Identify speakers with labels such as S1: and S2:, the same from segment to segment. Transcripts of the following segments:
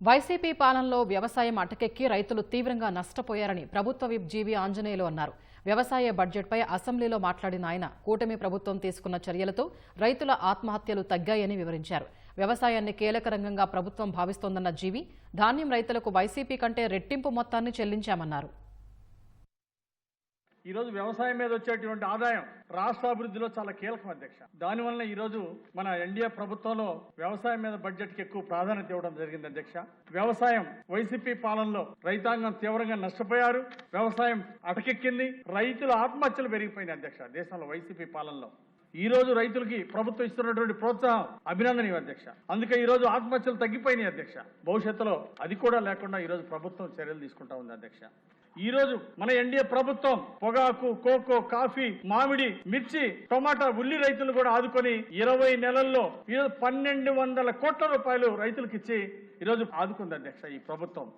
S1: YCP పాలనలో వ్యవసాయం అటకెక్కి రైతులు తీవ్రంగా నష్టపోయారని ప్రభుత్వ విప్ జీవీ ఆంజనేయులు అన్నారు. వ్యవసాయ బడ్జెట్పై అసెంబ్లీలో మాట్లాడిన ఆయన కూటమి ప్రభుత్వం తీసుకున్న చర్యలతో రైతుల ఆత్మహత్యలు తగ్గాయని వివరించారు. వ్యవసాయాన్ని కీలక రంగంగా ప్రభుత్వం భావిస్తోందన్న జీవీ ధాన్యం రైతులకు వైసీపీ కంటే రెట్టింపు మొత్తాన్ని చెల్లించామన్నారు.
S2: ఈ రోజు వ్యవసాయం మీద వచ్చేటువంటి ఆదాయం రాష్ట్ర అభివృద్ధిలో చాలా కీలకం అధ్యక్ష. దానివల్ల ఈ రోజు మన ఎన్డీఏ ప్రభుత్వంలో వ్యవసాయం మీద బడ్జెట్ కి ఎక్కువ ప్రాధాన్యత ఇవ్వడం జరిగింది అధ్యక్ష. వ్యవసాయం వైసీపీ పాలనలో రైతాంగం తీవ్రంగా నష్టపోయారు, వ్యవసాయం అటకెక్కింది, రైతుల ఆత్మహత్యలు పెరిగిపోయినాయి అధ్యక్ష. దేశంలో వైసీపీ పాలనలో ఈ రోజు రైతులకి ప్రభుత్వం ఇస్తున్నటువంటి ప్రోత్సాహం అభినందనీయం అధ్యక్ష. అందుకే ఈ రోజు ఆత్మహత్యలు తగ్గిపోయినాయి అధ్యక్ష. భవిష్యత్తులో అది కూడా లేకుండా ఈ రోజు ప్రభుత్వం చర్యలు తీసుకుంటా ఉంది అధ్యక్ష. ఈ రోజు మన ఎన్డీఏ ప్రభుత్వం పొగాకు, కోకో, కాఫీ, మామిడి, మిర్చి, టొమాటా, ఉల్లి రైతులు కూడా ఆదుకొని 20 నెలల్లో ఈరోజు 1200 కోట్ల రూపాయలు రైతులకు ఇచ్చి ఈరోజు ఆదుకుంది అధ్యక్ష. ఈ ప్రభుత్వం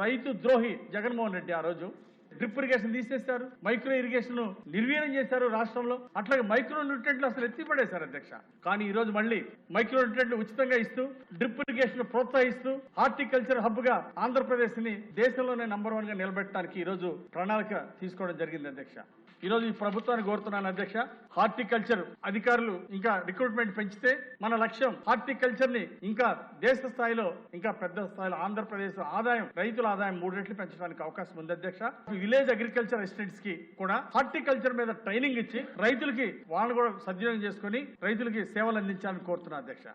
S2: రైతు ద్రోహి జగన్మోహన్ రెడ్డి ఆ రోజు డ్రిప్ ఇరిగేషన్ తీసేశారు, మైక్రో ఇరిగేషన్ నిర్వీర్యం చేశారు రాష్ట్రంలో. అట్లాగే మైక్రో న్యూట్రియంట్లు అసలు ఎత్తిపడేశారు అధ్యక్ష. కానీ ఈ రోజు మళ్ళీ మైక్రో న్యూట్రియంట్లు ఉచితంగా ఇస్తూ, డ్రిప్ ఇరిగేషన్ ప్రోత్సహిస్తూ, హార్టికల్చర్ హబ్ గా ఆంధ్రప్రదేశ్ ని దేశంలోనే నంబర్ 1 గా నిలబెట్టడానికి ఈ రోజు ప్రణాళిక తీసుకోవడం జరిగింది అధ్యక్ష. ఈ రోజు ఈ ప్రభుత్వాన్ని కోరుతున్నాను అధ్యక్ష, హార్టికల్చర్ అధికారులు ఇంకా రిక్రూట్మెంట్ పెంచితే మన లక్ష్యం హార్టికల్చర్ ని ఇంకా దేశ స్థాయిలో, ఇంకా పెద్ద స్థాయిలో ఆంధ్రప్రదేశ్ ఆదాయం, రైతుల ఆదాయం 3 రెట్లు పెంచడానికి అవకాశం ఉంది అధ్యక్ష. విలేజ్ అగ్రికల్చర్ అసిస్టెంట్స్ కి కూడా హార్టికల్చర్ మీద ట్రైనింగ్ ఇచ్చి రైతులకి వాళ్ళని కూడా సద్వినియోగం చేసుకుని రైతులకి సేవలు అందించాలని కోరుతున్నా అధ్యక్ష.